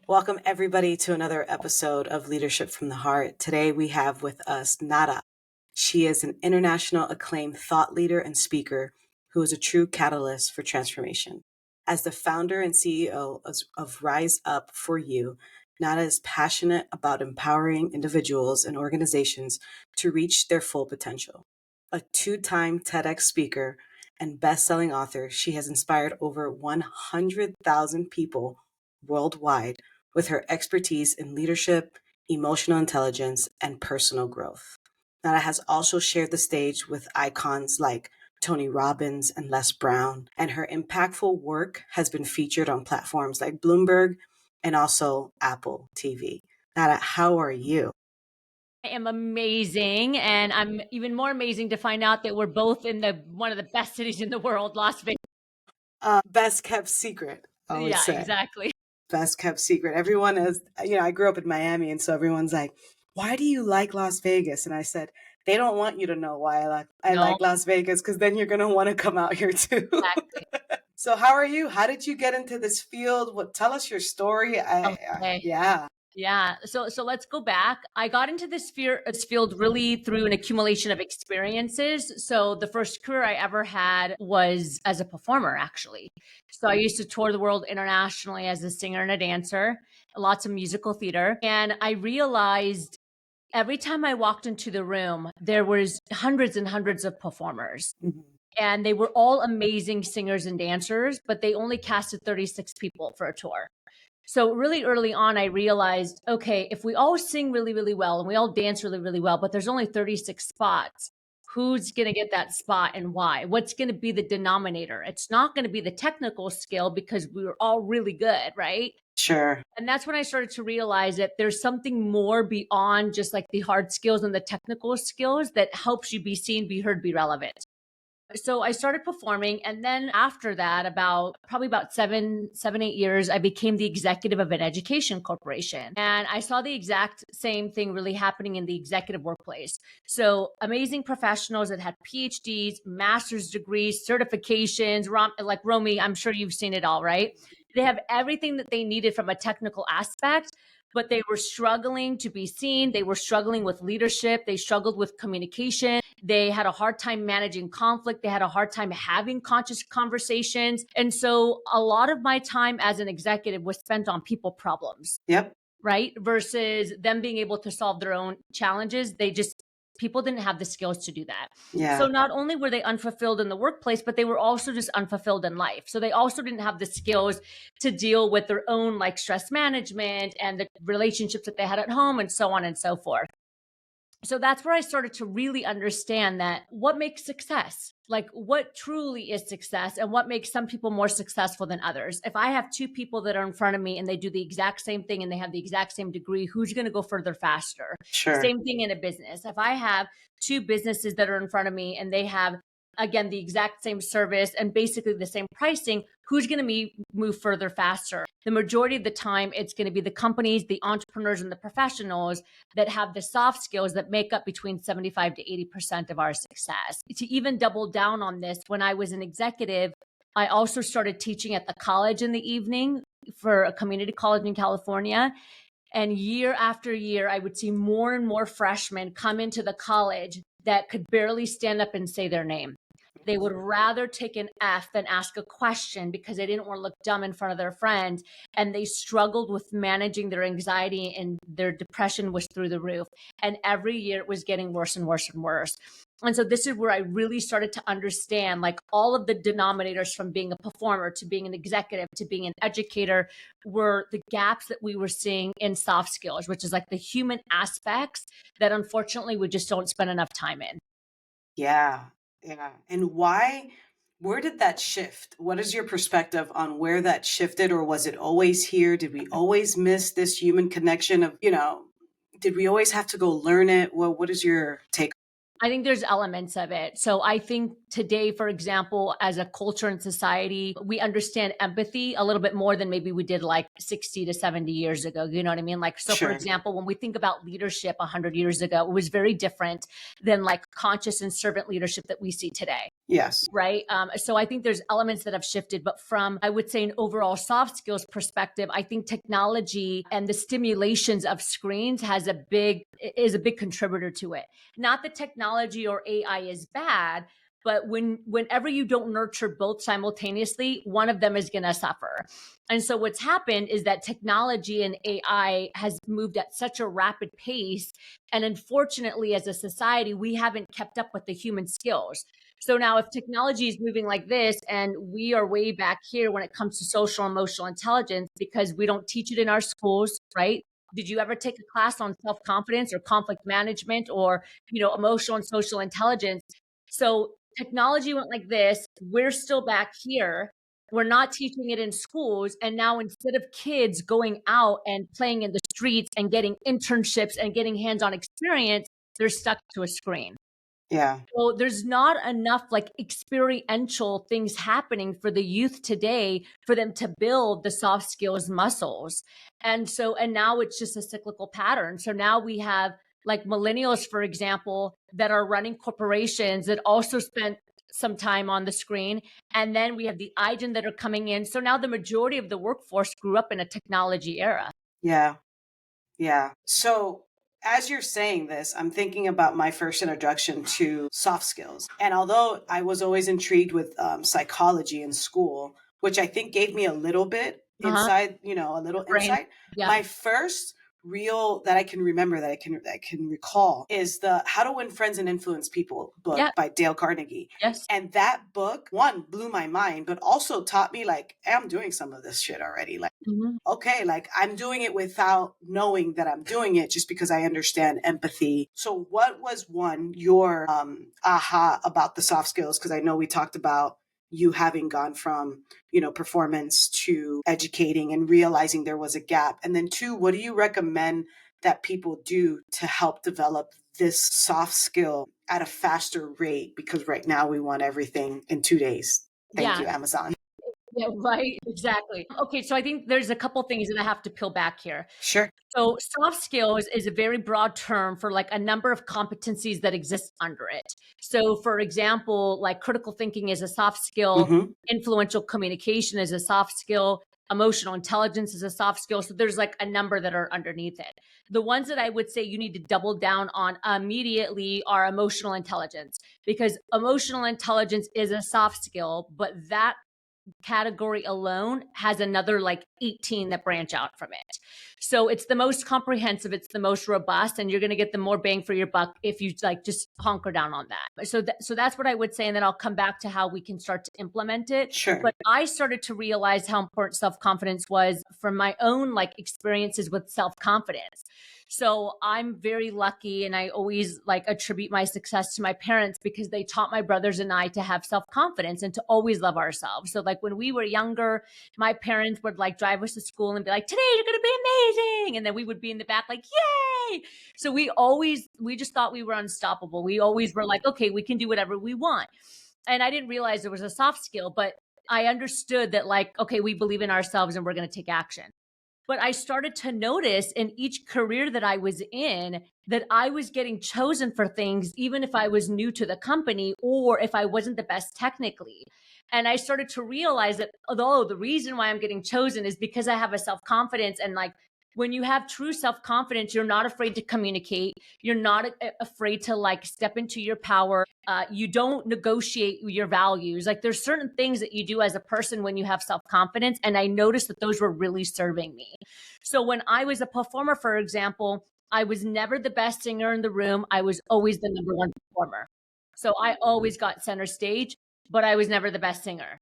Welcome, everybody, to another episode of Leadership from the Heart. Today, we have with us Nada. She is an international acclaimed thought leader and speaker who is a true catalyst for transformation. As the founder and CEO of Rise Up for You, Nada is passionate about empowering individuals and organizations to reach their full potential. A two-time TEDx speaker and best-selling author, she has inspired over 100,000 people worldwide with her expertise in leadership, emotional intelligence, and personal growth. Nada has also shared the stage with icons like Tony Robbins and Les Brown, and her impactful work has been featured on platforms like Bloomberg and also Apple TV. Nada, how are you? I am amazing, and I'm even more amazing to find out that we're both in one of the best cities in the world, Las Vegas. Best kept secret, I always Yeah, say. exactly. Best kept secret. Everyone is, I grew up in Miami, and so everyone's like, why do you like Las Vegas? And I said, they don't want you to know why I No, like Las Vegas, because then you're going to want to come out here too. exactly. So how are you? How did you get into this field? Tell us your story. Okay. Yeah. Yeah. So let's go back. I got into this field really through an accumulation of experiences. So the first career I ever had was as a performer, actually. So I used to tour the world internationally as a singer and a dancer, lots of musical theater. And I realized every time I walked into the room, there was hundreds and hundreds of performers. Mhm. And they were all amazing singers and dancers, but they only casted 36 people for a tour. So really early on, I realized, okay, if we all sing really, really well and we all dance really, really well, but there's only 36 spots, who's going to get that spot and why? What's going to be the denominator? It's not going to be the technical skill because we were all really good, right? Sure. And that's when I started to realize that there's something more beyond just like the hard skills and the technical skills that helps you be seen, be heard, be relevant. So I started performing. And then after that, probably about 8 years, I became the executive of an education corporation. And I saw the exact same thing really happening in the executive workplace. So amazing professionals that had PhDs, master's degrees, certifications, like Romie, I'm sure you've seen it all, right? They have everything that they needed from a technical aspect, but they were struggling to be seen. They were struggling with leadership. They struggled with communication. They had a hard time managing conflict. They had a hard time having conscious conversations. And so a lot of my time as an executive was spent on people problems. Yep. Right? Versus them being able to solve their own challenges. People didn't have the skills to do that. Yeah. So not only were they unfulfilled in the workplace, but they were also just unfulfilled in life. So they also didn't have the skills to deal with their own like stress management and the relationships that they had at home and so on and so forth. So that's where I started to really understand that what makes success, like what truly is success and what makes some people more successful than others. If I have two people that are in front of me and they do the exact same thing and they have the exact same degree, who's going to go further faster? Sure. Same thing in a business. If I have two businesses that are in front of me and they have, again, the exact same service and basically the same pricing, who's going to move further faster? The majority of the time, it's going to be the companies, the entrepreneurs, and the professionals that have the soft skills that make up between 75 to 80% of our success. To even double down on this, when I was an executive, I also started teaching at the college in the evening for a community college in California. And year after year, I would see more and more freshmen come into the college that could barely stand up and say their name. They would rather take an F than ask a question because they didn't want to look dumb in front of their friends. And they struggled with managing their anxiety, and their depression was through the roof. And every year it was getting worse and worse and worse. And so this is where I really started to understand like all of the denominators from being a performer to being an executive to being an educator were the gaps that we were seeing in soft skills, which is like the human aspects that unfortunately we just don't spend enough time in. Yeah. Yeah. And where did that shift? What is your perspective on where that shifted, or was it always here? Did we always miss this human connection of, did we always have to go learn it? Well, what is your take? I think there's elements of it. So I think today, for example, as a culture and society, we understand empathy a little bit more than maybe we did like 60 to 70 years ago. You know what I mean? Like, so Sure. for example, when we think about leadership 100 years ago, it was very different than like conscious and servant leadership that we see today. Yes. Right. So I think there's elements that have shifted, but from, I would say, an overall soft skills perspective, I think technology and the stimulations of screens is a big contributor to it. Not that technology or AI is bad, but whenever you don't nurture both simultaneously, one of them is going to suffer. And so what's happened is that technology and AI has moved at such a rapid pace. And unfortunately, as a society, we haven't kept up with the human skills. So now if technology is moving like this and we are way back here when it comes to social emotional intelligence because we don't teach it in our schools, right? Did you ever take a class on self-confidence or conflict management or, emotional and social intelligence? So technology went like this. We're still back here. We're not teaching it in schools. And now instead of kids going out and playing in the streets and getting internships and getting hands-on experience, they're stuck to a screen. Yeah. So there's not enough like experiential things happening for the youth today for them to build the soft skills muscles. And now it's just a cyclical pattern. So now we have like millennials, for example, that are running corporations that also spent some time on the screen. And then we have the iGen that are coming in. So now the majority of the workforce grew up in a technology era. Yeah. Yeah. So as you're saying this, I'm thinking about my first introduction to soft skills. And although I was always intrigued with psychology in school, which I think gave me a little bit Uh-huh. inside, a little Brain. insight, Yeah. my first real that I can remember that I can recall is the How to Win Friends and Influence People book Yeah. by Dale Carnegie. Yes. And that book, one, blew my mind, but also taught me like, hey, I'm doing some of this shit already. Like, Mhm. okay, like I'm doing it without knowing that I'm doing it just because I understand empathy. So what was your aha about the soft skills? Because I know we talked about you having gone from, performance to educating and realizing there was a gap. And then two, what do you recommend that people do to help develop this soft skill at a faster rate? Because right now we want everything in 2 days. Thank Yeah. you, Amazon. Yeah, right. Exactly. Okay, so I think there's a couple things that I have to peel back here. Sure. So soft skills is a very broad term for like a number of competencies that exist under it. So for example, like critical thinking is a soft skill, Mm-hmm. influential communication is a soft skill, emotional intelligence is a soft skill. So there's like a number that are underneath it. The ones that I would say you need to double down on immediately are emotional intelligence, because emotional intelligence is a soft skill, but that category alone has another like 18 that branch out from it. So it's the most comprehensive, it's the most robust, and you're going to get the more bang for your buck if you like just hunker down on that. So that's what I would say, and then I'll come back to how we can start to implement it. Sure. But I started to realize how important self-confidence was from my own like experiences with self-confidence. So I'm very lucky, and I always like attribute my success to my parents because they taught my brothers and I to have self-confidence and to always love ourselves. So like when we were younger, my parents would like drive us to school and be like, "Today you're going to be amazing." And then we would be in the back like, "Yay." So we just thought we were unstoppable. We always were like, "Okay, we can do whatever we want." And I didn't realize it was a soft skill, but I understood that like, okay, we believe in ourselves and we're going to take action. But I started to notice in each career that I was in that I was getting chosen for things, even if I was new to the company or if I wasn't the best technically. And I started to realize that although the reason why I'm getting chosen is because I have a self confidence, and like when you have true self confidence, you're not afraid to communicate. You're not afraid to like step into your power. You don't negotiate your values. Like there's certain things that you do as a person when you have self confidence. And I noticed that those were really serving me. So when I was a performer, for example, I was never the best singer in the room. I was always the number one performer. So I always got center stage, but I was never the best singer.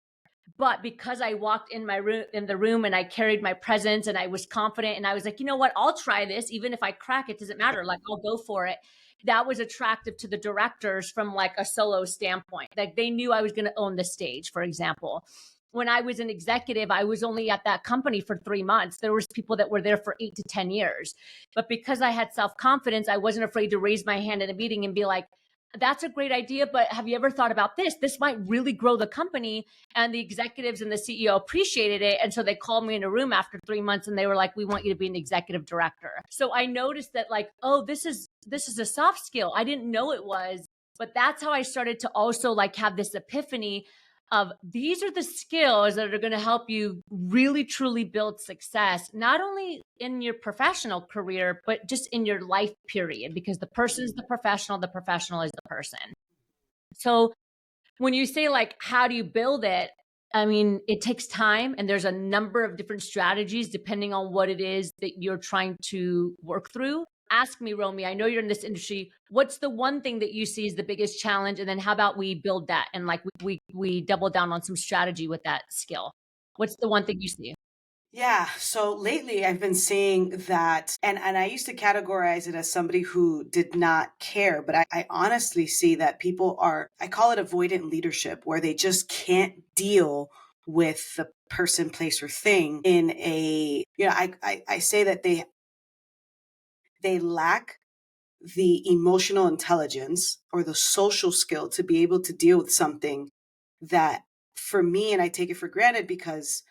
But because I walked in the room and I carried my presence and I was confident and I was like, you know what, I'll try this. Even if I crack, it doesn't matter. Like I'll go for it. That was attractive to the directors from like a solo standpoint. Like they knew I was going to own the stage, for example. When I was an executive, I was only at that company for 3 months. There was people that were there for 8 to 10 years. But because I had self-confidence, I wasn't afraid to raise my hand in a meeting and be like, that's a great idea, but have you ever thought about this? This might really grow the company. And the executives and the CEO appreciated it. And so they called me in a room after 3 months and they were like, we want you to be an executive director. So I noticed that like, oh, this is a soft skill. I didn't know it was. But that's how I started to also like have this epiphany of these are the skills that are going to help you really truly build success, not only in your professional career, but just in your life period, because the person is the professional is the person. So when you say like, how do you build it? I mean, it takes time and there's a number of different strategies depending on what it is that you're trying to work through. Ask me, Romie, I know you're in this industry. What's the one thing that you see is the biggest challenge? And then how about we build that and like we double down on some strategy with that skill? What's the one thing you see? Yeah, so lately I've been seeing that, and I used to categorize it as somebody who did not care, but I honestly see that people are, I call it avoidant leadership, where they just can't deal with the person, place, or thing in a, I say that they lack the emotional intelligence or the social skill to be able to deal with something that, for me, and I take it for granted because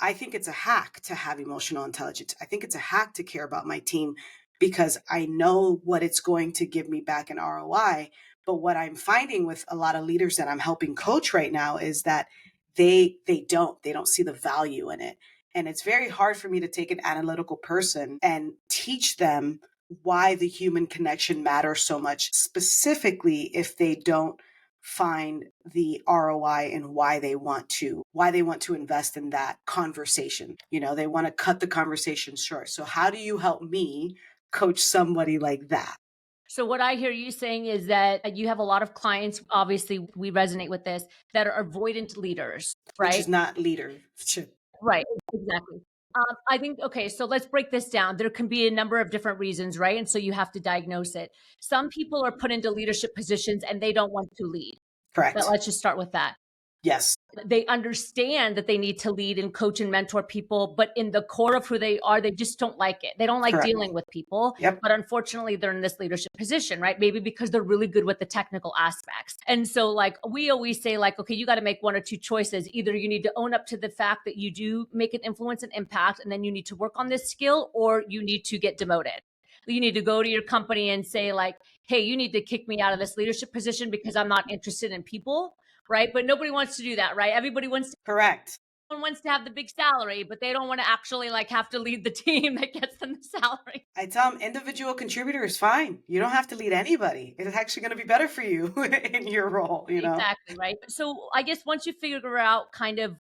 I think it's a hack to have emotional intelligence. I think it's a hack to care about my team because I know what it's going to give me back in ROI. But what I'm finding with a lot of leaders that I'm helping coach right now is that they don't see the value in it. And it's very hard for me to take an analytical person and teach them why the human connection matters so much, specifically if they don't find the ROI and why they want to invest in that conversation. They want to cut the conversation short. So how do you help me coach somebody like that? So what I hear you saying is that you have a lot of clients, obviously we resonate with this, that are avoidant leaders, Which right? is not leadership. Right, exactly. I think, okay, so let's break this down. There can be a number of different reasons, right? And so you have to diagnose it. Some people are put into leadership positions and they don't want to lead. But Correct. let's just start with that. Yes. They understand that they need to lead and coach and mentor people, but in the core of who they are, they just don't like it. They don't like Correct. dealing with people. Yep. But unfortunately, they're in this leadership position, right? Maybe because they're really good with the technical aspects. And so, like, we always say, like, okay, you got to make one or two choices. Either you need to own up to the fact that you do make an influence and impact, and then you need to work on this skill, or you need to get demoted. You need to go to your company and say, like, hey, you need to kick me out of this leadership position because I'm not interested in people, right? But nobody wants to do that, right? Everybody Correct. wants to have the big salary, but they don't want to actually like have to lead the team that gets them the salary. I tell them individual contributor is fine. You don't have to lead anybody. It's actually going to be better for you in your role. Exactly, right? So I guess once you figure out kind of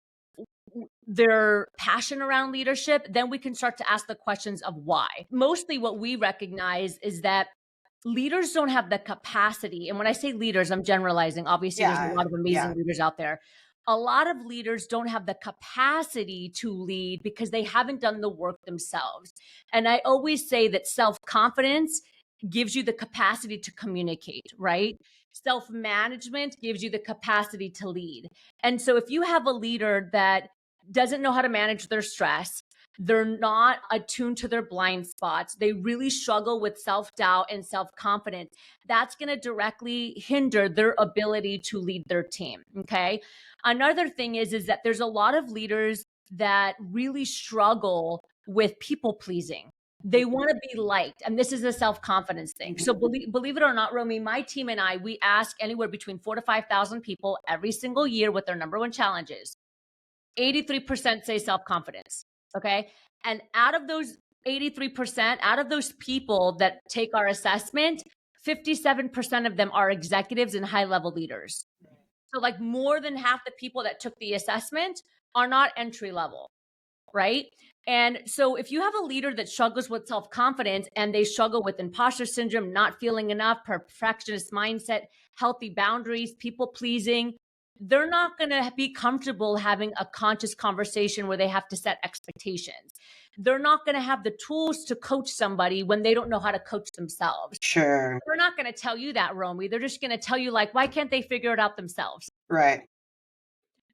their passion around leadership, then we can start to ask the questions of why. Mostly what we recognize is that leaders don't have the capacity. And when I say leaders, I'm generalizing. Obviously, there's a Yeah. lot of amazing Yeah. leaders out there. A lot of leaders don't have the capacity to lead because they haven't done the work themselves. And I always say that self-confidence gives you the capacity to communicate, right? Self-management gives you the capacity to lead. And so if you have a leader that doesn't know how to manage their stress, they're not attuned to their blind spots, they really struggle with self-doubt and self-confidence, that's going to directly hinder their ability to lead their team. Okay. Another thing is that there's a lot of leaders that really struggle with people pleasing. They want to be liked. And this is a self-confidence thing. So believe it or not, Romy, my team and I, we ask anywhere between 4,000 to 5,000 people every single year what their number one challenge is. 83% say self-confidence. Okay. And out of those 83%, out of those people that take our assessment, 57% of them are executives and high-level leaders. So like more than half the people that took the assessment are not entry level, right? And so if you have a leader that struggles with self-confidence and they struggle with imposter syndrome, not feeling enough, perfectionist mindset, healthy boundaries, people pleasing, they're not going to be comfortable having a conscious conversation where they have to set expectations. They're not going to have the tools to coach somebody when they don't know how to coach themselves. Sure. They're not going to tell you that, Romy. They're just going to tell you, like, why can't they figure it out themselves? Right.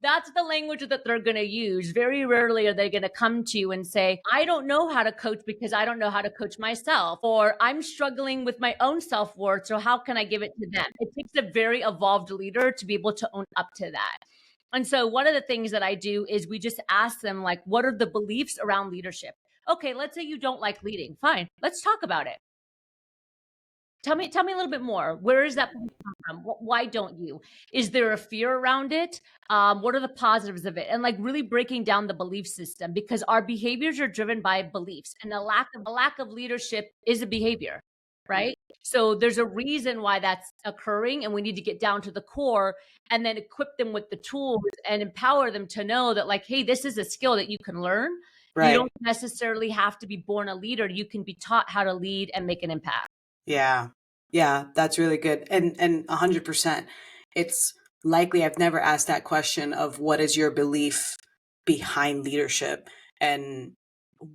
That's the language that they're going to use. Very rarely are they going to come to you and say, I don't know how to coach because I don't know how to coach myself, or I'm struggling with my own self-worth, so how can I give it to them? It takes a very evolved leader to be able to own up to that. And so one of the things that I do is we just ask them, like, what are the beliefs around leadership? Okay, let's say you don't like leading. Fine, let's talk about it. Tell me a little bit more. Where is that belief come from? Why don't you? Is there a fear around it? What are the positives of it? And like really breaking down the belief system, because our behaviors are driven by beliefs, and a lack of leadership is a behavior, right? So there's a reason why that's occurring, and we need to get down to the core and then equip them with the tools and empower them to know that, like, hey, this is a skill that you can learn. You Right. don't necessarily have to be born a leader. You can be taught how to lead and make an impact. Yeah. Yeah, that's really good. And 100%. It's likely I've never asked that question of what is your belief behind leadership and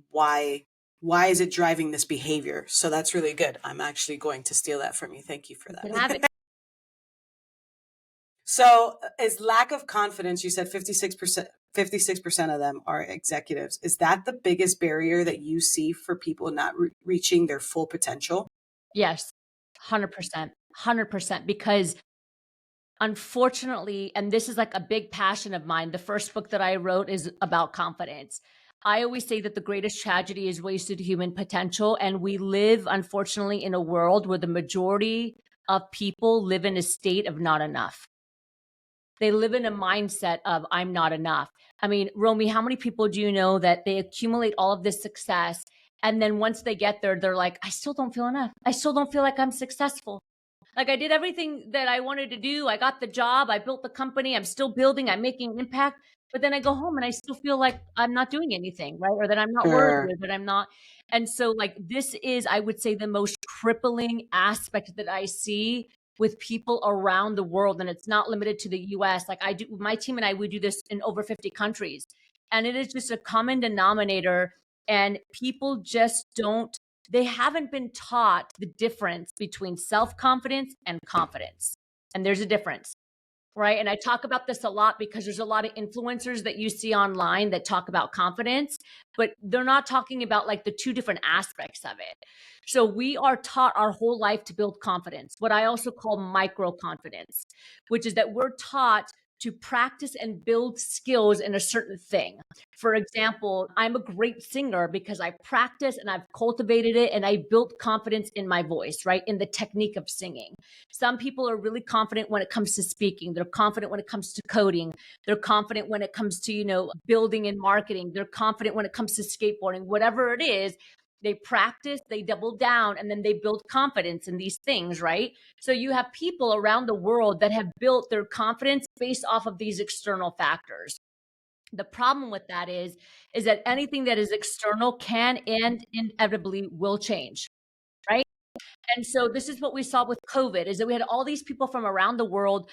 why why is it driving this behavior? So that's really good. I'm actually going to steal that from you. Thank you for You can have it. that. So is lack of confidence, you said 56% of them are executives. Is that the biggest barrier that you see for people not reaching their full potential? Yes, 100%, 100%. Because unfortunately, and this is like a big passion of mine, the first book that I wrote is about confidence. I always say that the greatest tragedy is wasted human potential. And we live, unfortunately, in a world where the majority of people live in a state of not enough. They live in a mindset of I'm not enough. I mean, Romie, how many people do you know that they accumulate all of this success, and then once they get there, they're like, I still don't feel enough. I still don't feel like I'm successful. Like, I did everything that I wanted to do. I got the job. I built the company. I'm still building. I'm making an impact. But then I go home and I still feel like I'm not doing anything, right? Or that I'm not worthy, Sure. or that I'm not. And so, like, this is, I would say, the most crippling aspect that I see with people around the world. And it's not limited to the US. Like, my team and I, we do this in over 50 countries. And it is just a common denominator. And people just don't, they haven't been taught the difference between self-confidence and confidence. And there's a difference, right? And I talk about this a lot because there's a lot of influencers that you see online that talk about confidence, but they're not talking about like the two different aspects of it. So we are taught our whole life to build confidence, what I also call micro confidence, which is that we're taught to practice and build skills in a certain thing. For example, I'm a great singer because I practice and I've cultivated it and I built confidence in my voice, right? In the technique of singing. Some people are really confident when it comes to speaking. They're confident when it comes to coding. They're confident when it comes to, building and marketing. They're confident when it comes to skateboarding, whatever it is. They practice, they double down, and then they build confidence in these things, right? So you have people around the world that have built their confidence based off of these external factors. The problem with that is that anything that is external can and inevitably will change, right? And so this is what we saw with COVID, is that we had all these people from around the world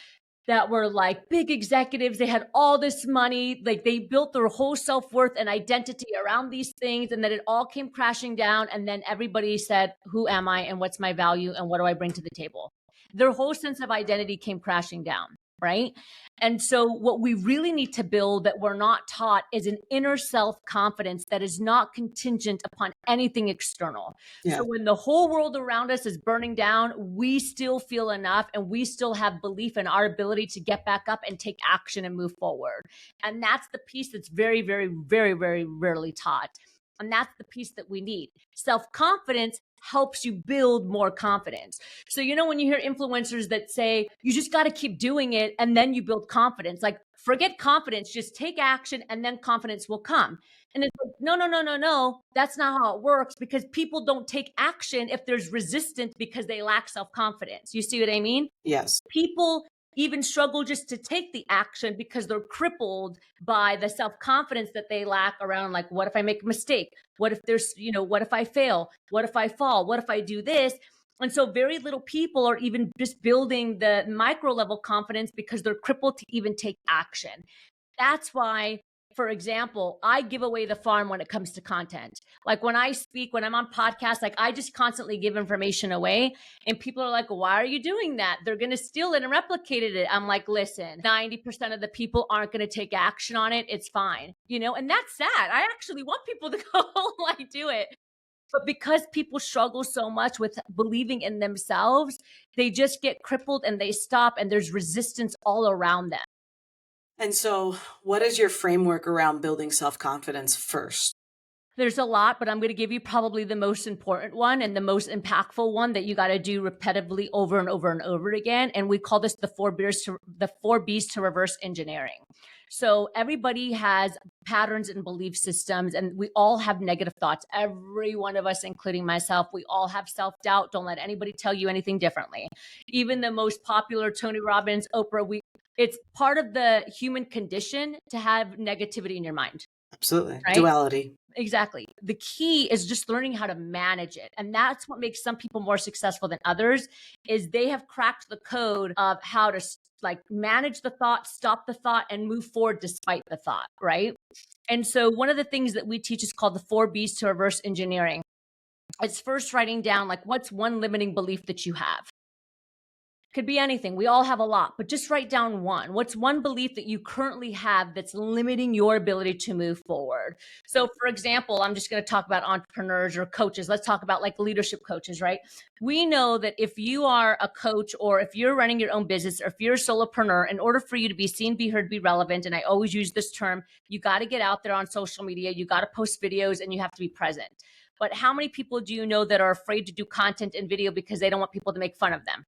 that were like big executives. They had all this money, like they built their whole self-worth and identity around these things. And then it all came crashing down. And then everybody said, who am I and what's my value and what do I bring to the table? Their whole sense of identity came crashing down, right? And so what we really need to build that we're not taught is an inner self-confidence that is not contingent upon anything external. Yeah. So when the whole world around us is burning down, we still feel enough and we still have belief in our ability to get back up and take action and move forward. And that's the piece that's very, very, very, very rarely taught. And that's the piece that we need. Self-confidence helps you build more confidence. So, when you hear influencers that say, you just got to keep doing it and then you build confidence, like forget confidence, just take action and then confidence will come. And it's like, no, no, no, no, no. That's not how it works, because people don't take action if there's resistance because they lack self-confidence. You see what I mean? Yes. People even struggle just to take the action because they're crippled by the self-confidence that they lack around, like, what if I make a mistake? What if what if I fail? What if I fall? What if I do this? And so very little people are even just building the micro level confidence because they're crippled to even take action. That's why, for example, I give away the farm when it comes to content. Like when I speak, when I'm on podcasts, like I just constantly give information away and people are like, why are you doing that? They're going to steal it and replicate it. I'm like, listen, 90% of the people aren't going to take action on it. It's fine. And that's sad. I actually want people to go like do it. But because people struggle so much with believing in themselves, they just get crippled and they stop, and there's resistance all around them. And so, what is your framework around building self-confidence first? There's a lot, but I'm going to give you probably the most important one and the most impactful one that you got to do repetitively over and over and over again. And we call this the 4 B's to reverse engineering. So everybody has patterns and belief systems, and we all have negative thoughts. Every one of us, including myself, we all have self-doubt. Don't let anybody tell you anything differently. Even the most popular Tony Robbins, Oprah, it's part of the human condition to have negativity in your mind, Absolutely. right? Duality. Exactly. The key is just learning how to manage it. And that's what makes some people more successful than others, is they have cracked the code of how to like manage the thought, stop the thought, and move forward despite the thought, right? And so one of the things that we teach is called the 4 B's to reverse engineering. It's first writing down like, what's one limiting belief that you have? Could be anything. We all have a lot, but just write down one. What's one belief that you currently have that's limiting your ability to move forward? So for example, I'm just going to talk about entrepreneurs or coaches. Let's talk about like leadership coaches, right? We know that if you are a coach or if you're running your own business or if you're a solopreneur, in order for you to be seen, be heard, be relevant, and I always use this term, you got to get out there on social media, you got to post videos, and you have to be present. But how many people do you know that are afraid to do content and video because they don't want people to make fun of them?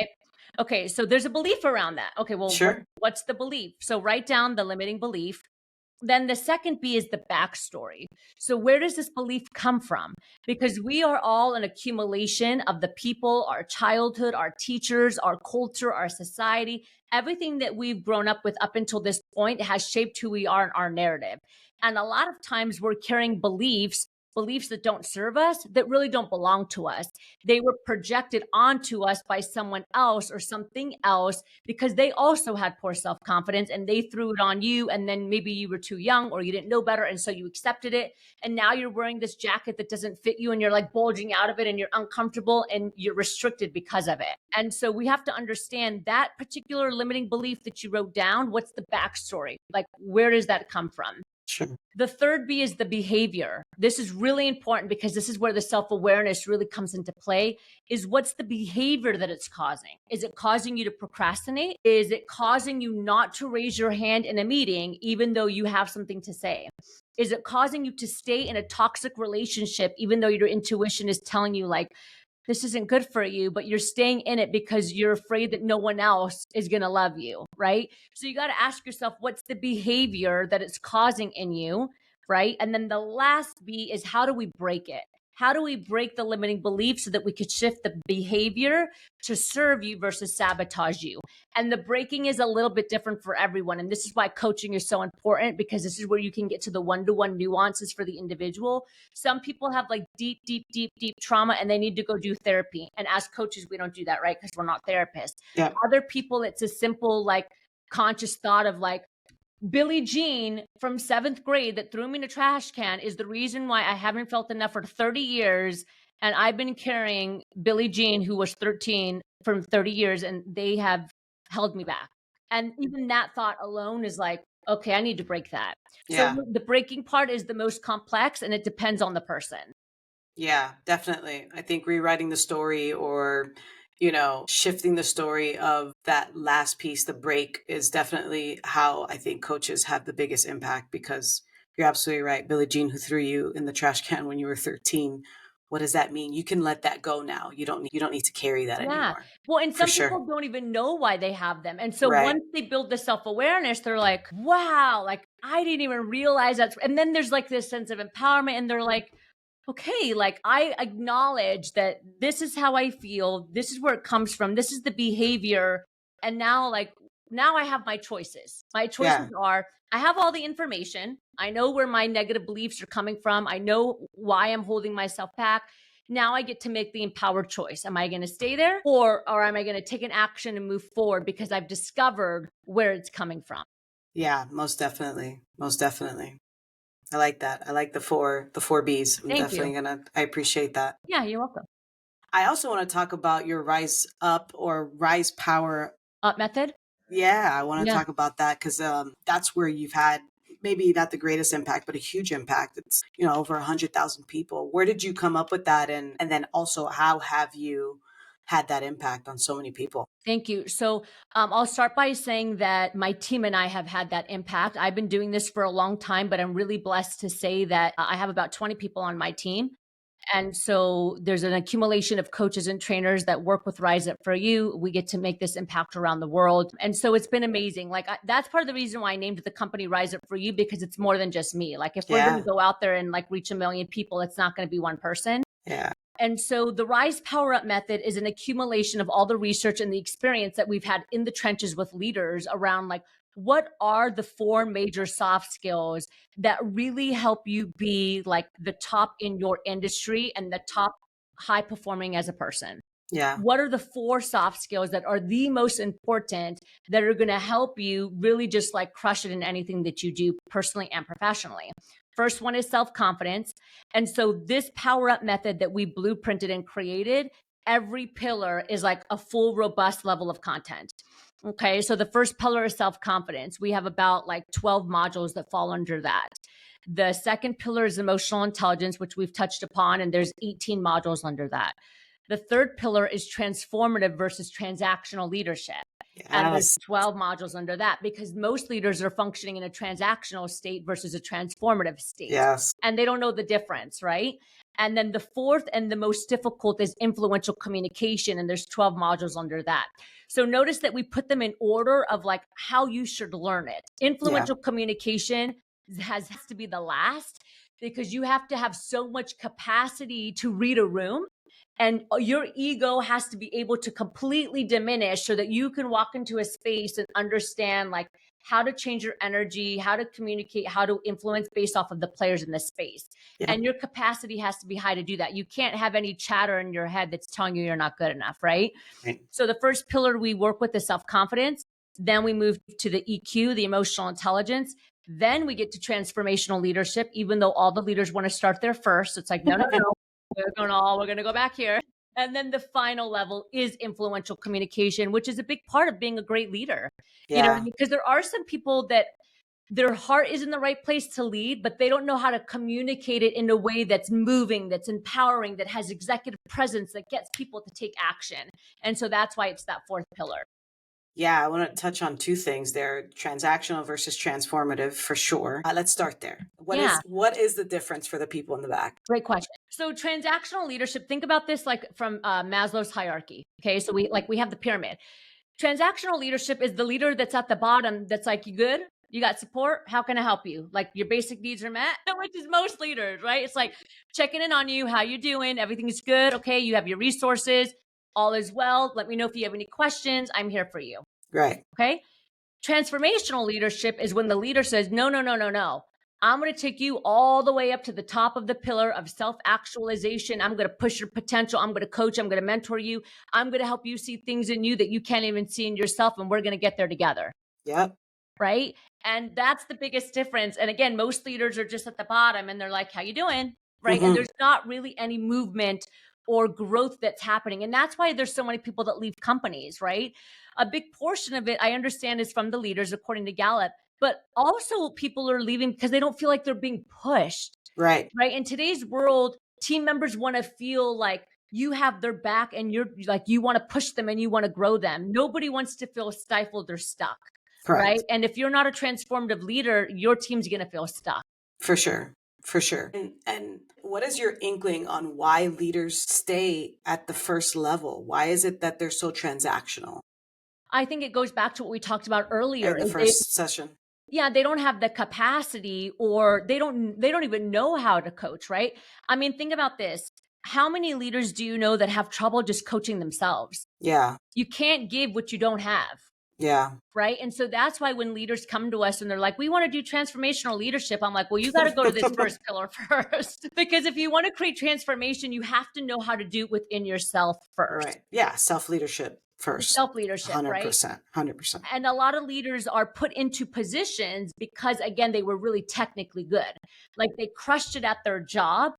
Right? Okay, so there's a belief around that. Okay, well, Sure. what's the belief? So write down the limiting belief. Then the second B is the backstory. So where does this belief come from? Because we are all an accumulation of the people, our childhood, our teachers, our culture, our society, everything that we've grown up with up until this point has shaped who we are in our narrative. And a lot of times we're carrying beliefs that don't serve us, that really don't belong to us. They were projected onto us by someone else or something else because they also had poor self-confidence and they threw it on you. And then maybe you were too young or you didn't know better. And so you accepted it. And now you're wearing this jacket that doesn't fit you and you're like bulging out of it and you're uncomfortable and you're restricted because of it. And so we have to understand that particular limiting belief that you wrote down. What's the backstory? Like, where does that come from? Sure. The third B is the behavior. This is really important because this is where the self-awareness really comes into play, is what's the behavior that it's causing? Is it causing you to procrastinate? Is it causing you not to raise your hand in a meeting, even though you have something to say? Is it causing you to stay in a toxic relationship, even though your intuition is telling you like, this isn't good for you, but you're staying in it because you're afraid that no one else is going to love you, right? So you got to ask yourself, what's the behavior that it's causing in you, right? And then the last B is, how do we break it? How do we break the limiting belief so that we could shift the behavior to serve you versus sabotage you? And the breaking is a little bit different for everyone. And this is why coaching is so important, because this is where you can get to the one-to-one nuances for the individual. Some people have like deep trauma and they need to go do therapy. And as coaches, we don't do that, right? Because we're not therapists. Yeah. Other people, it's a simple like conscious thought of like, Billie Jean from 7th grade that threw me in a trash can is the reason why I haven't felt enough for 30 years. And I've been carrying Billie Jean, who was 13, for 30 years, and they have held me back. And even that thought alone is like, okay, I need to break that. Yeah. So the breaking part is the most complex, and it depends on the person. Yeah, definitely. I think rewriting the story or, shifting the story of that last piece, the break, is definitely how I think coaches have the biggest impact, because you're absolutely right. Billie Jean, who threw you in the trash can when you were 13. What does that mean? You can let that go now. You don't need to carry that Yeah. anymore. Well, and For some sure. people don't even know why they have them. And so Right. once they build the self-awareness, they're like, wow, like I didn't even realize that. And then there's like this sense of empowerment and they're like, okay, like I acknowledge that this is how I feel. This is where it comes from. This is the behavior. And now now I have my choices. My choices Yeah. are, I have all the information. I know where my negative beliefs are coming from. I know why I'm holding myself back. Now I get to make the empowered choice. Am I going to stay there or am I going to take an action and move forward because I've discovered where it's coming from? Yeah, most definitely. Most definitely. I like that. I like the four B's. I'm Thank you. definitely I appreciate that. Yeah, you're welcome. I also want to talk about your rise up or rise power. Method? Yeah, I want to Yeah. talk about that because that's where you've had maybe not the greatest impact, but a huge impact. It's, over 100,000 people. Where did you come up with that? And then also, how have you had that impact on so many people? Thank you. So I'll start by saying that my team and I have had that impact. I've been doing this for a long time, but I'm really blessed to say that I have about 20 people on my team. And so there's an accumulation of coaches and trainers that work with Rise Up For You. We get to make this impact around the world. And so it's been amazing. Like that's part of the reason why I named the company Rise Up For You, because it's more than just me. Like if we're going to go out there and like reach 1 million people, it's not going to be one person. Yeah. And so the Rise Power Up method is an accumulation of all the research and the experience that we've had in the trenches with leaders around like, what are the 4 major soft skills that really help you be like the top in your industry and the top high performing as a person? Yeah. What are the 4 soft skills that are the most important that are going to help you really just like crush it in anything that you do personally and professionally? First one is self-confidence. And so this power up method that we blueprinted and created, every pillar is like a full robust level of content. Okay. So the first pillar is self-confidence. We have about like 12 modules that fall under that. The second pillar is emotional intelligence, which we've touched upon, and there's 18 modules under that. The third pillar is transformative versus transactional leadership. Yes. And there's 12 modules under that, because most leaders are functioning in a transactional state versus a transformative state. Yes. And they don't know the difference, right? And then the fourth and the most difficult is influential communication. And there's 12 modules under that. So notice that we put them in order of like how you should learn it. Influential communication has to be the last, because you have to have so much capacity to read a room. And your ego has to be able to completely diminish so that you can walk into a space and understand like how to change your energy, how to communicate, how to influence based off of the players in the space. Yeah. And your capacity has to be high to do that. You can't have any chatter in your head that's telling you you're not good enough, right? So the first pillar we work with is self-confidence. Then we move to the EQ, the emotional intelligence. Then we get to transformational leadership, even though all the leaders want to start there first. It's like, no. We're going to go back here. And then the final level is influential communication, which is a big part of being a great leader. You know, because there are some people that their heart is in the right place to lead, but they don't know how to communicate it in a way that's moving, that's empowering, that has executive presence, that gets people to take action. And so that's why it's that fourth pillar. Yeah, I want to touch on 2 things there, transactional versus transformative for sure. Let's start there. What is the difference for the people in the back? Great question. So transactional leadership, think about this like from Maslow's hierarchy. Okay, so we have the pyramid. Transactional leadership is the leader that's at the bottom that's like, you good? You got support? How can I help you? Like your basic needs are met, which is most leaders, right? It's like checking in on you. How you doing? Everything's good. Okay, you have your resources. All is well. Let me know if you have any questions. I'm here for you. Right. Okay. Transformational leadership is when the leader says, no. I'm going to take you all the way up to the top of the pillar of self-actualization. I'm going to push your potential. I'm going to coach. I'm going to mentor you. I'm going to help you see things in you that you can't even see in yourself. And we're going to get there together. Yep. Right. And that's the biggest difference. And again, most leaders are just at the bottom and they're like, how you doing? Right. And there's not really any movement or growth that's happening. And that's why there's so many people that leave companies, right? A big portion of it, I understand, is from the leaders, according to Gallup, but also people are leaving because they don't feel like they're being pushed. Right. Right. In today's world, team members want to feel like you have their back and you're like, you want to push them and you want to grow them. Nobody wants to feel stifled or stuck. Correct. Right. And if you're not a transformative leader, your team's going to feel stuck. For sure. For sure. And what is your inkling on why leaders stay at the first level? Why is it that they're so transactional? I think it goes back to what we talked about earlier in the first session. Yeah, they don't have the capacity, or they don't even know how to coach, right? I mean, think about this. How many leaders do you know that have trouble just coaching themselves? Yeah. You can't give what you don't have. Yeah. Right. And so that's why when leaders come to us and they're like, we want to do transformational leadership, I'm like, well, you got to go to this first pillar first. Because if you want to create transformation, you have to know how to do it within yourself first. Right. Yeah. Self-leadership first. Self-leadership, 100%, right? 100%. And a lot of leaders are put into positions because, again, they were really technically good. Like they crushed it at their job.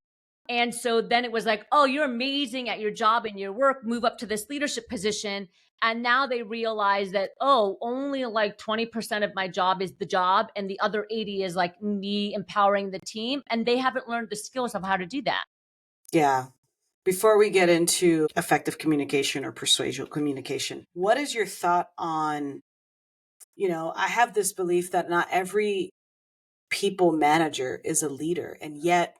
And so then it was like, oh, you're amazing at your job and your work, move up to this leadership position. And now they realize that, oh, only like 20% of my job is the job. And the other 80 is like me empowering the team. And they haven't learned the skills of how to do that. Yeah. Before we get into effective communication or persuasive communication, what is your thought on, I have this belief that not every people manager is a leader, and yet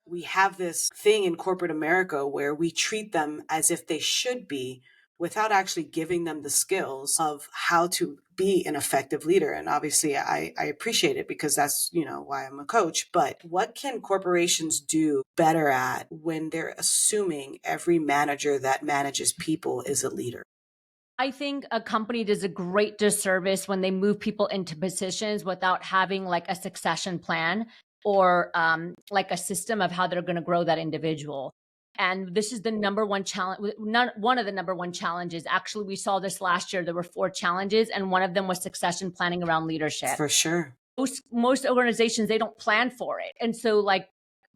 we have this thing in corporate America where we treat them as if they should be without actually giving them the skills of how to be an effective leader. And obviously I appreciate it because that's, why I'm a coach. But what can corporations do better at when they're assuming every manager that manages people is a leader? I think a company does a great disservice when they move people into positions without having like a succession plan or like a system of how they're going to grow that individual. And this is the number one challenge. One of the number one challenges. Actually, we saw this last year. There were 4 challenges, and one of them was succession planning around leadership. For sure. Most organizations, they don't plan for it. And so like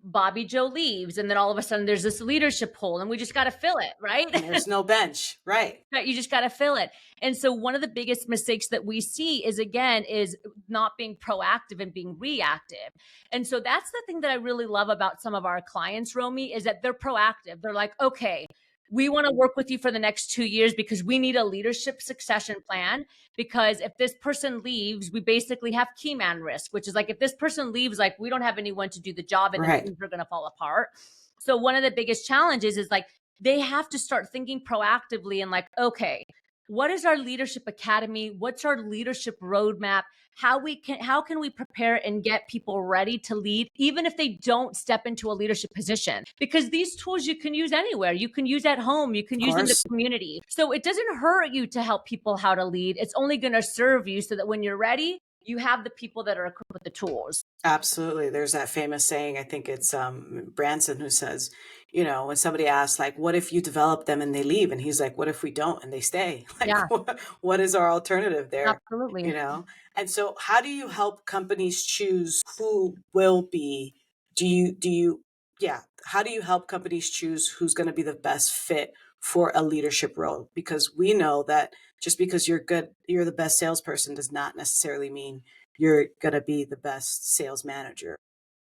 Bobby Joe leaves, and then all of a sudden there's this leadership hole, and we just got to fill it, right? And there's no bench, right? Right, you just got to fill it. And so one of the biggest mistakes that we see is not being proactive and being reactive. And so that's the thing that I really love about some of our clients, Romie, is that they're proactive. They're like, okay, we want to work with you for the next 2 years because we need a leadership succession plan. Because if this person leaves, we basically have key man risk, which is like if this person leaves, like we don't have anyone to do the job and Right. then things are going to fall apart. So one of the biggest challenges is like they have to start thinking proactively and like, okay, what is our leadership academy? What's our leadership roadmap? How can we prepare and get people ready to lead, even if they don't step into a leadership position? Because these tools you can use anywhere. You can use at home. You can use in the community. So it doesn't hurt you to help people how to lead. It's only going to serve you so that when you're ready, you have the people that are equipped with the tools. Absolutely. There's that famous saying, I think it's Branson, who says, when somebody asks, like, what if you develop them and they leave? And he's like, what if we don't and they stay? Like, Yeah. what is our alternative there? Absolutely. And so how do you help companies choose who will be, how do you help companies choose who's going to be the best fit for a leadership role? Because we know that just because you're the best salesperson does not necessarily mean you're going to be the best sales manager.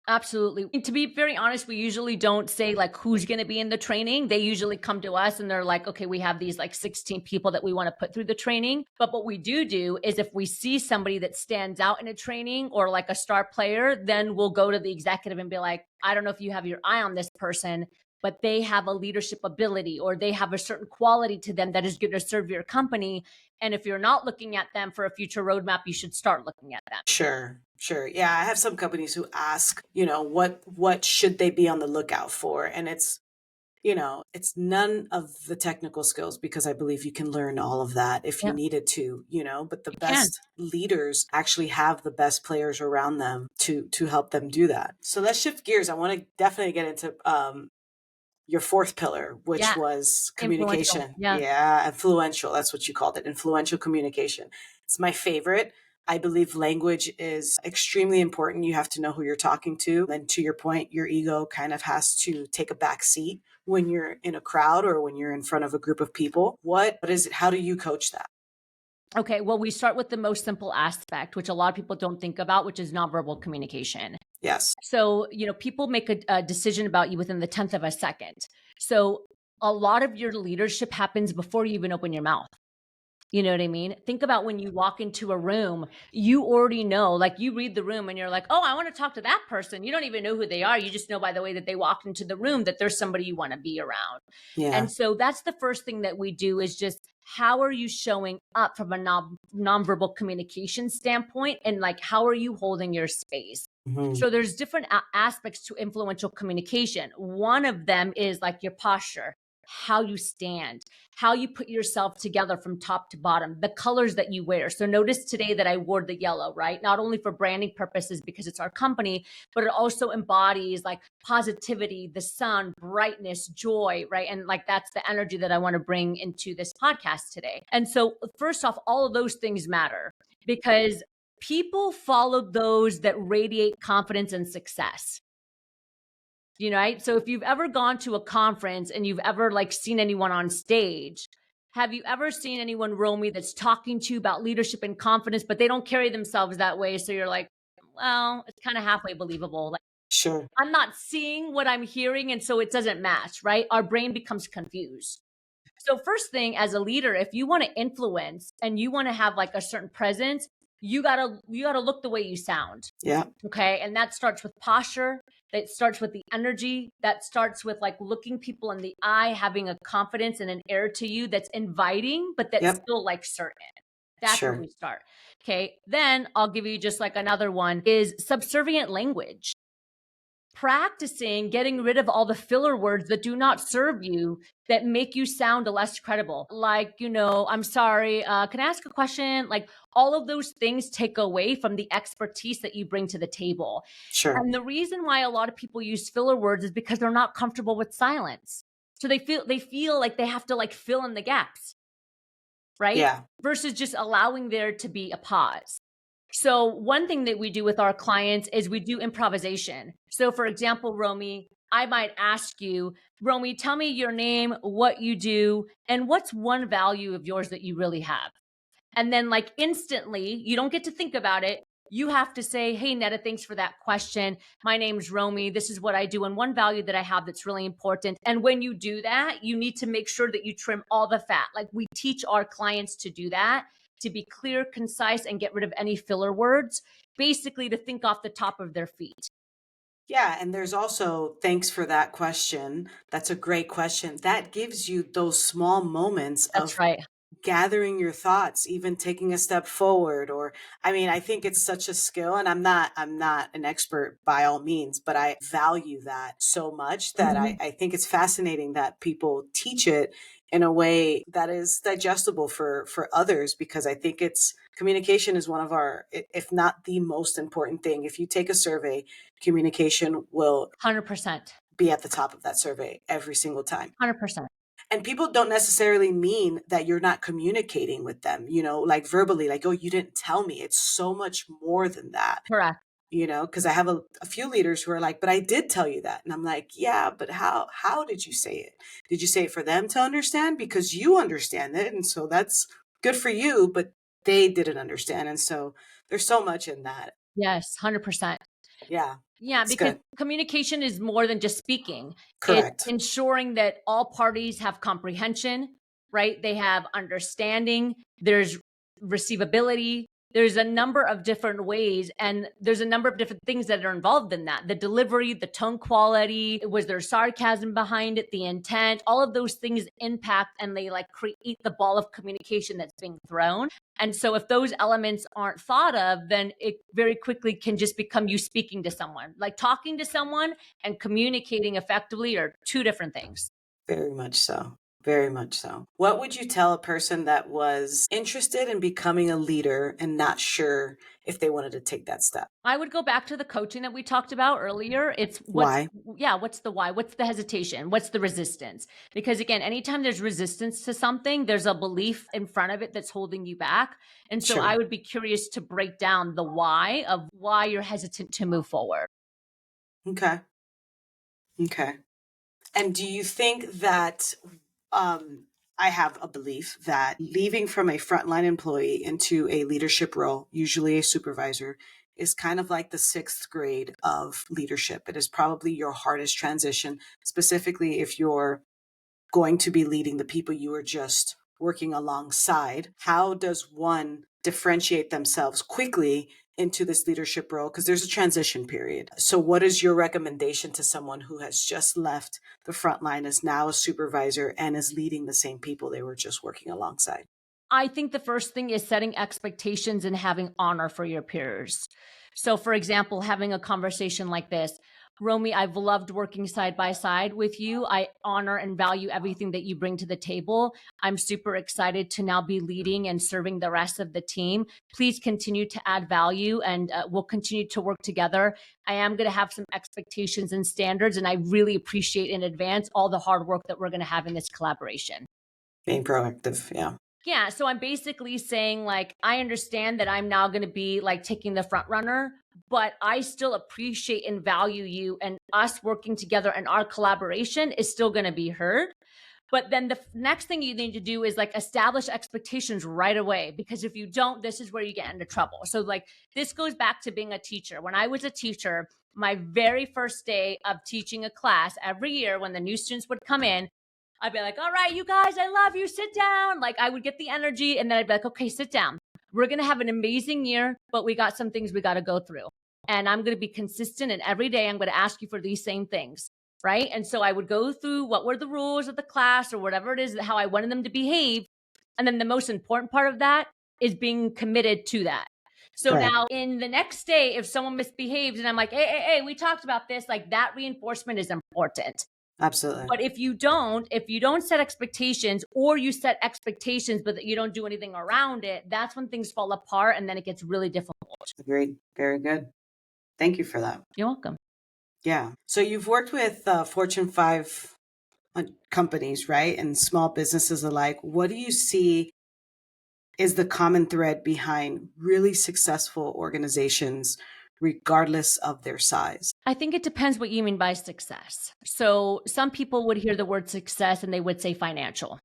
Absolutely. And to be very honest, we usually don't say like who's going to be in the training. They usually come to us and they're like, okay, we have these like 16 people that we want to put through the training. But what we do is if we see somebody that stands out in a training or like a star player, then we'll go to the executive and be like, I don't know if you have your eye on this person, but they have a leadership ability or they have a certain quality to them that is going to serve your company. And if you're not looking at them for a future roadmap, you should start looking at them. Sure. Yeah, I have some companies who ask, what should they be on the lookout for? And it's none of the technical skills because I believe you can learn all of that if you needed to, but the best leaders actually have the best players around them to help them do that. So let's shift gears. I want to definitely get into your 4th pillar, which was communication. Influential. That's what you called it. Influential communication. It's my favorite. I believe language is extremely important. You have to know who you're talking to. And to your point, your ego kind of has to take a back seat when you're in a crowd or when you're in front of a group of people. What is it? How do you coach that? Okay, well, we start with the most simple aspect, which a lot of people don't think about, which is nonverbal communication. Yes. So, people make a decision about you within the 10th of a second. So a lot of your leadership happens before you even open your mouth. You know what I mean? Think about when you walk into a room, you already know, like you read the room and you're like, oh, I want to talk to that person. You don't even know who they are. You just know by the way that they walked into the room that there's somebody you want to be around. Yeah. And so that's the first thing that we do is just how are you showing up from a nonverbal communication standpoint? And like, how are you holding your space? Mm-hmm. So there's different aspects to influential communication. One of them is like your posture, how you stand, how you put yourself together from top to bottom, the colors that you wear. So notice today that I wore the yellow, right? Not only for branding purposes because it's our company, but it also embodies like positivity, the sun, brightness, joy, right? And like that's the energy that I want to bring into this podcast today. And so first off, all of those things matter because people follow those that radiate confidence and success. Right? So if you've ever gone to a conference and you've ever like seen anyone on stage, have you ever seen anyone, Romie, that's talking to you about leadership and confidence, but they don't carry themselves that way? So you're like, well, it's kind of halfway believable. Like, Sure. I'm not seeing what I'm hearing. And so it doesn't match, right? Our brain becomes confused. So first thing, as a leader, if you want to influence and you want to have like a certain presence, you gotta look the way you sound. Yeah. Okay. And that starts with posture. That starts with the energy. That starts with like looking people in the eye, having a confidence and an air to you that's inviting, but that's Yep. still like certain. That's where Sure. we start. Okay. Then I'll give you just like another one is subservient language. Practicing getting rid of all the filler words that do not serve you, that make you sound less credible. Like, I'm sorry, can I ask a question? Like all of those things take away from the expertise that you bring to the table. Sure. And the reason why a lot of people use filler words is because they're not comfortable with silence. So they feel like they have to like fill in the gaps, right? Yeah. Versus just allowing there to be a pause. So one thing that we do with our clients is we do improvisation. So for example, Romie, I might ask you, Romie, tell me your name, what you do, and what's one value of yours that you really have. And then like instantly, you don't get to think about it. You have to say, hey, Netta, thanks for that question. My name's Romie. This is what I do. And one value that I have that's really important. And when you do that, you need to make sure that you trim all the fat. Like we teach our clients to do that, to be clear, concise, and get rid of any filler words, basically to think off the top of their feet. Yeah, and there's also, thanks for that question. That's a great question. That gives you those small moments That's of right. gathering your thoughts, even taking a step forward. Or I mean, I think it's such a skill, and I'm not an expert by all means, but I value that so much that I, Mhm. I think it's fascinating that people teach it in a way that is digestible for others, because I think it's communication is one of our, if not the most important thing. If you take a survey, communication will 100%. be at the top of that survey every single time. 100%. And people don't necessarily mean that you're not communicating with them, like verbally, like, oh, you didn't tell me. It's so much more than that, Correct. because I have a few leaders who are like, but I did tell you that. And I'm like, yeah, but how did you say it? Did you say it for them to understand? Because you understand it. And so that's good for you, but they didn't understand. And so there's so much in that. Yes, 100%. Yeah, Yeah, it's because good. communication is more than just speaking. It's Correct. ensuring that all parties have comprehension, right? They have understanding, there's receivability, there's a number of different ways, and there's a number of different things that are involved in that. The delivery, the tone quality, was there sarcasm behind it, the intent, all of those things impact and they like create the ball of communication that's being thrown. And so if those elements aren't thought of, then it very quickly can just become you speaking to someone. Like talking to someone and communicating effectively are two different things. Very much so. Very much so. What would you tell a person that was interested in becoming a leader and not sure if they wanted to take that step? I would go back to the coaching that we talked about earlier. It's Why? what's the why? What's the hesitation? What's the resistance? Because again, anytime there's resistance to something, there's a belief in front of it that's holding you back. And so I Sure. would be curious to break down the why of why you're hesitant to move forward. Okay. Okay. And do you think that um, I have a belief that leaving from a frontline employee into a leadership role, usually a supervisor, is kind of like the sixth grade of leadership. It is probably your hardest transition, specifically if you're going to be leading the people you are just working alongside. How does one differentiate themselves quickly into this leadership role? Because there's a transition period. So, what is your recommendation to someone who has just left the front line, is now a supervisor, and is leading the same people they were just working alongside? I think the first thing is setting expectations and having honor for your peers. So, for example, having a conversation like this, Romy, I've loved working side by side with you. I honor and value everything that you bring to the table. I'm super excited to now be leading and serving the rest of the team. Please continue to add value and we'll continue to work together. I am going to have some expectations and standards, and I really appreciate in advance all the hard work that we're going to have in this collaboration. Being proactive. Yeah. Yeah, so I'm basically saying like I understand that I'm now going to be like taking the front runner, but I still appreciate and value you, and us working together and our collaboration is still going to be heard. But then the next thing you need to do is like establish expectations right away, because if you don't, this is where you get into trouble. So like this goes back to being a teacher. When I was a teacher, my very first day of teaching a class every year, when the new students would come in, I'd be like, all right, you guys, I love you, sit down. Like I would get the energy, and then I'd be like, okay, sit down. We're going to have an amazing year, but we got some things we got to go through. And I'm going to be consistent, and every day I'm going to ask you for these same things. Right. And so I would go through what were the rules of the class or whatever it is, how I wanted them to behave. And then the most important part of that is being committed to that. So Right. now in the next day, if someone misbehaves and I'm like, hey, we talked about this, like that reinforcement is important. Absolutely. But if you don't set expectations, or you set expectations, but you don't do anything around it, that's when things fall apart, and then it gets really difficult. Agreed. Very good. Thank you for that. You're welcome. Yeah. So you've worked with Fortune 5 companies, right? And small businesses alike. What do you see is the common thread behind really successful organizations, regardless of their size? I think it depends what you mean by success. So some people would hear the word success and they would say financial.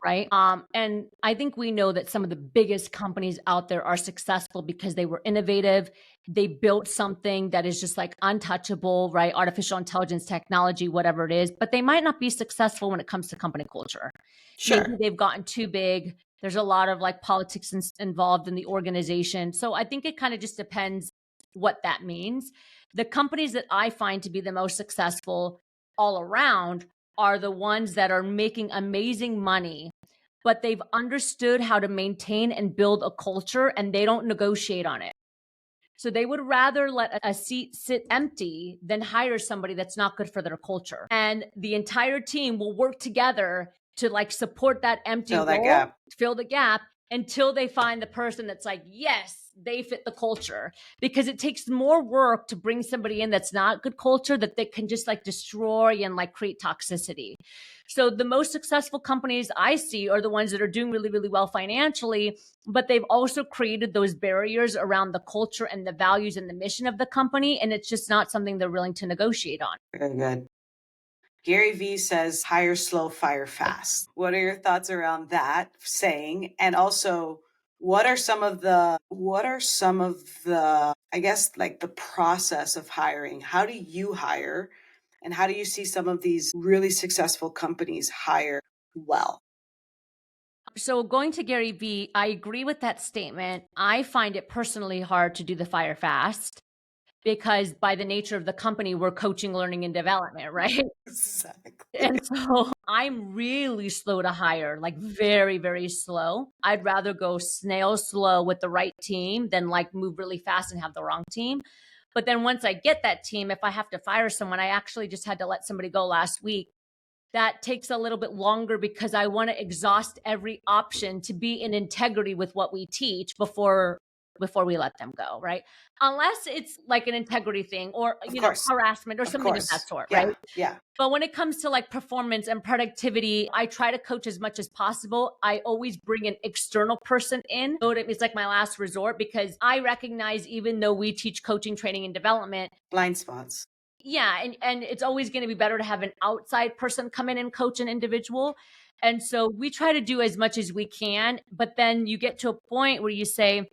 Right. And I think we know that some of the biggest companies out there are successful because they were innovative. They built something that is just like untouchable, right? Artificial intelligence technology, whatever it is, but they might not be successful when it comes to company culture. Sure. Maybe they've gotten too big. There's a lot of like politics involved in the organization. So I think it kind of just depends what that means. The companies that I find to be the most successful all around are the ones that are making amazing money, but they've understood how to maintain and build a culture, and they don't negotiate on it. So they would rather let a seat sit empty than hire somebody that's not good for their culture. And the entire team will work together to like support that empty Fill that role, gap. fill the gap until they find the person that's like, yes, they fit the culture. Because it takes more work to bring somebody in that's not good culture, that they can just like destroy and like create toxicity. So the most successful companies I see are the ones that are doing really, really well financially, but they've also created those barriers around the culture and the values and the mission of the company. And it's just not something they're willing to negotiate on. Very good. Gary Vee says, hire slow, fire fast. What are your thoughts around that saying? And also, what are some of the, I guess, like the process of hiring? How do you hire? And how do you see some of these really successful companies hire well? So going to Gary Vee, I agree with that statement. I find it personally hard to do the fire fast, because by the nature of the company, we're coaching, learning, and development, right? Exactly. And so I'm really slow to hire, like very, very slow. I'd rather go snail slow with the right team than like move really fast and have the wrong team. But then once I get that team, if I have to fire someone, I actually just had to let somebody go last week. That takes a little bit longer because I want to exhaust every option to be in integrity with what we teach before we let them go, right? Unless it's like an integrity thing, or harassment or something of that sort, Yeah. right? Yeah. But when it comes to like performance and productivity, I try to coach as much as possible. I always bring an external person in. So it's like my last resort, because I recognize, even though we teach coaching, training, and development, Blind spots. yeah, and it's always going to be better to have an outside person come in and coach an individual. And so we try to do as much as we can, but then you get to a point where you say,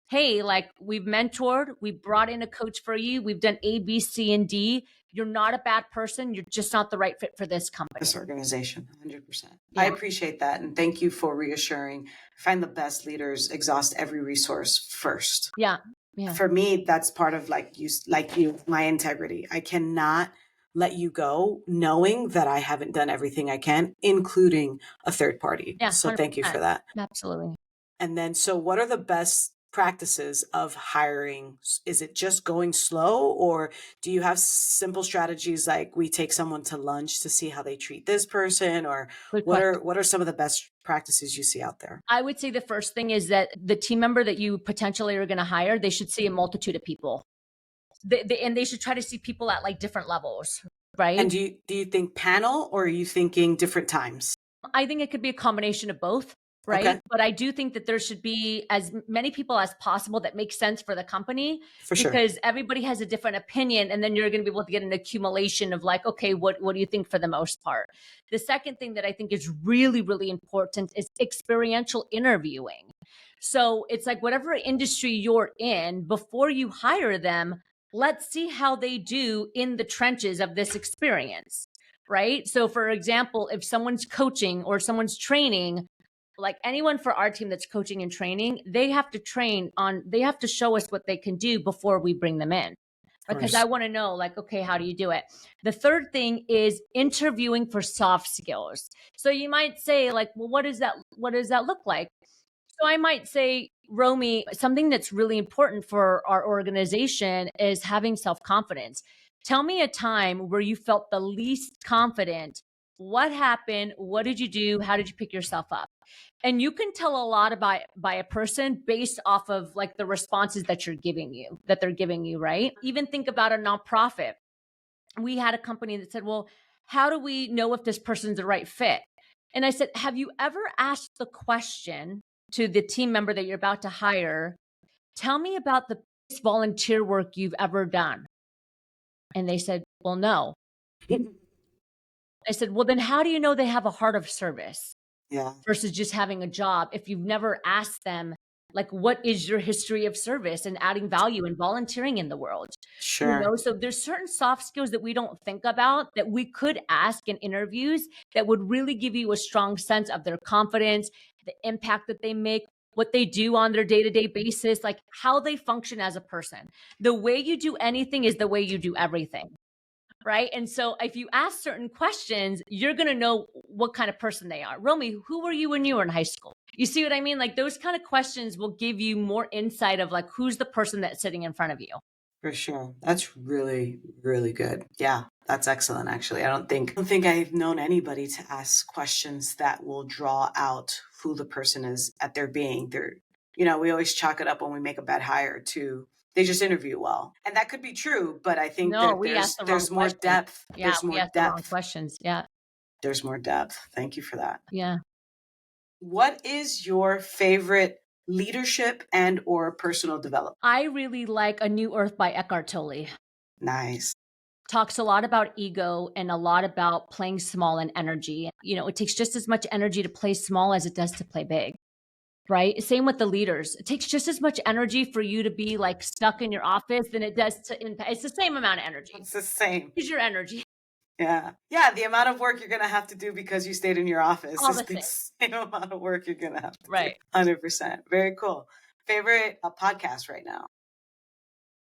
hey, like we've mentored, we brought in a coach for you, we've done A, B, C, and D. You're not a bad person. You're just not the right fit for this company. This organization, 100%. Yeah. I appreciate that. And thank you for reassuring. I find the best leaders exhaust every resource first. Yeah. Yeah. For me, that's part of my integrity. I cannot let you go knowing that I haven't done everything I can, including a third party. Yeah, so thank you for that. Absolutely. And then, so what are the best practices of hiring? Is it just going slow, or do you have simple strategies like we take someone to lunch to see how they treat this person, or what are some of the best practices you see out there? I would say the first thing is that the team member that you potentially are going to hire, they should see a multitude of people. And they should try to see people at like different levels, right? And do you think panel, or are you thinking different times? I think it could be a combination of both. right? Okay. But I do think that there should be as many people as possible that make sense for the company, For sure. because everybody has a different opinion. And then you're going to be able to get an accumulation of like, okay, what do you think for the most part? The second thing that I think is really, really important is experiential interviewing. So it's like whatever industry you're in, before you hire them, let's see how they do in the trenches of this experience, right? So for example, if someone's coaching or someone's training, like anyone for our team that's coaching and training, they have to show us what they can do before we bring them in. Because I want to know, like, okay, how do you do it? The third thing is interviewing for soft skills. So you might say, like, well, what does that look like? So I might say, Romie, something that's really important for our organization is having self-confidence. Tell me a time where you felt the least confident. What happened? What did you do? How did you pick yourself up? And you can tell a lot about by a person based off of like the responses that they're giving you, right? Even think about a nonprofit. We had a company that said, well, how do we know if this person's the right fit? And I said, have you ever asked the question to the team member that you're about to hire, tell me about the best volunteer work you've ever done? And they said, well, no. I said, well, then how do you know they have a heart of service? Yeah. Versus just having a job if you've never asked them, like, what is your history of service and adding value and volunteering in the world? Sure. So there's certain soft skills that we don't think about that we could ask in interviews that would really give you a strong sense of their confidence, the impact that they make, what they do on their day-to-day basis, like how they function as a person. The way you do anything is the way you do everything. Right. And so if you ask certain questions, you're going to know what kind of person they are. Romie, who were you when you were in high school? You see what I mean? Like those kind of questions will give you more insight of like, who's the person that's sitting in front of you. For sure. That's really, really good. Yeah, that's excellent. Actually, I don't think I've known anybody to ask questions that will draw out who the person is at their being. We always chalk it up when we make a bad hire to they just interview well. And that could be true, but I think No, we asked the wrong there's more questions. depth. Yeah, There's we more asked the wrong depth. questions. Yeah. There's more depth. Thank you for that. Yeah. What is your favorite leadership and or personal development? I really like A New Earth by Eckhart Tolle. Nice. Talks a lot about ego and a lot about playing small and energy. It takes just as much energy to play small as it does to play big. Right? Same with the leaders. It takes just as much energy for you to be like stuck in your office than it does to impact. It's the same amount of energy. It's the same. Use your energy. Yeah. Yeah. The amount of work you're going to have to do because you stayed in your office All is the the same. same amount of work you're going to have to Right. do. 100%. Very cool. Favorite podcast right now?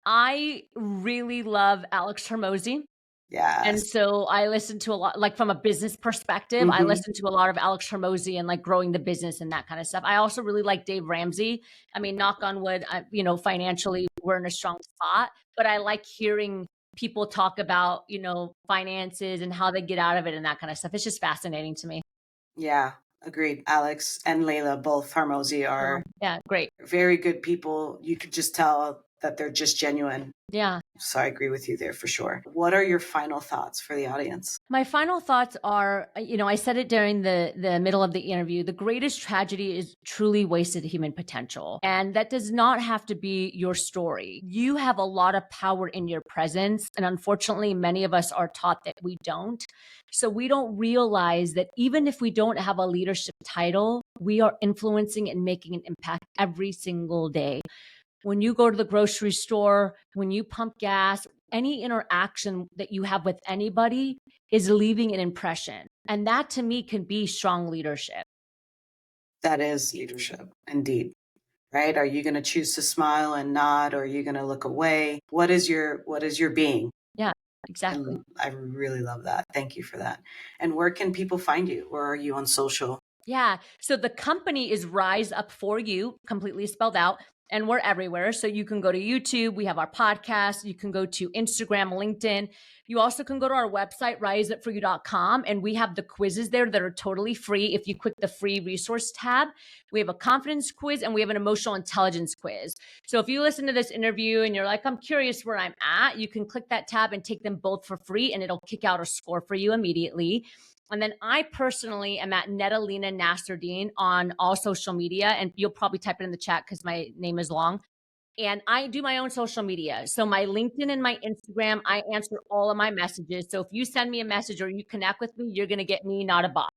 I really love Alex Hormozy. Yes. And so I listen to a lot, like from a business perspective, I listen to a lot of Alex Hormozy and like growing the business and that kind of stuff. I also really like Dave Ramsey. I mean, knock on wood, financially we're in a strong spot, but I like hearing people talk about, finances and how they get out of it and that kind of stuff. It's just fascinating to me. Yeah, agreed. Alex and Layla, both Harmozy, are great. Very good people. You could just tell that they're just genuine. Yeah. So I agree with you there for sure. What are your final thoughts for the audience? My final thoughts are, I said it during the middle of the interview, the greatest tragedy is truly wasted human potential. And that does not have to be your story. You have a lot of power in your presence. And unfortunately, many of us are taught that we don't. So we don't realize that even if we don't have a leadership title, we are influencing and making an impact every single day. When you go to the grocery store, when you pump gas, any interaction that you have with anybody is leaving an impression. And that to me can be strong leadership. That is leadership, indeed. Right? Are you going to choose to smile and nod, or are you going to look away? What is your being? Yeah, exactly. And I really love that. Thank you for that. And where can people find you? Where are you on social? Yeah. So the company is Rise Up For You, completely spelled out. And we're everywhere. So you can go to YouTube. We have our podcast. You can go to Instagram, LinkedIn. You also can go to our website, riseupforyou.com. And we have the quizzes there that are totally free. If you click the free resource tab, we have a confidence quiz and we have an emotional intelligence quiz. So if you listen to this interview and you're like, I'm curious where I'm at, you can click that tab and take them both for free and it'll kick out a score for you immediately. And then I personally am at Nada Lena Nasserdeen on all social media. And you'll probably type it in the chat because my name is long. And I do my own social media. So my LinkedIn and my Instagram, I answer all of my messages. So if you send me a message or you connect with me, you're going to get me, not a bot.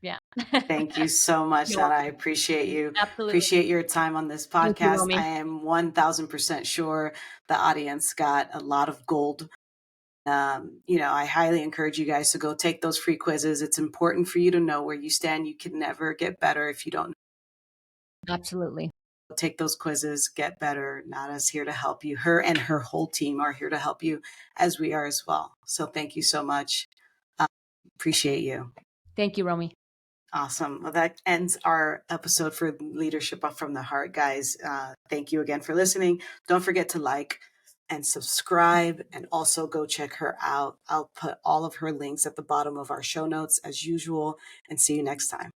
Yeah. Thank you so much, You're Nada. welcome. I appreciate you. Absolutely. Appreciate your time on this Thank you, podcast. Romie. I am 1000% sure the audience got a lot of gold. I highly encourage you guys to go take those free quizzes. It's important for you to know where you stand. You can never get better if you don't Absolutely. take those quizzes, get better. Nada's here to help you. Her and her whole team are here to help you, as we are as well. So thank you so much. Appreciate you. Thank you, Romie. Awesome. Well, that ends our episode for Leadership from the Heart, guys. Thank you again for listening. Don't forget to like and subscribe, and also go check her out. I'll put all of her links at the bottom of our show notes as usual, and see you next time.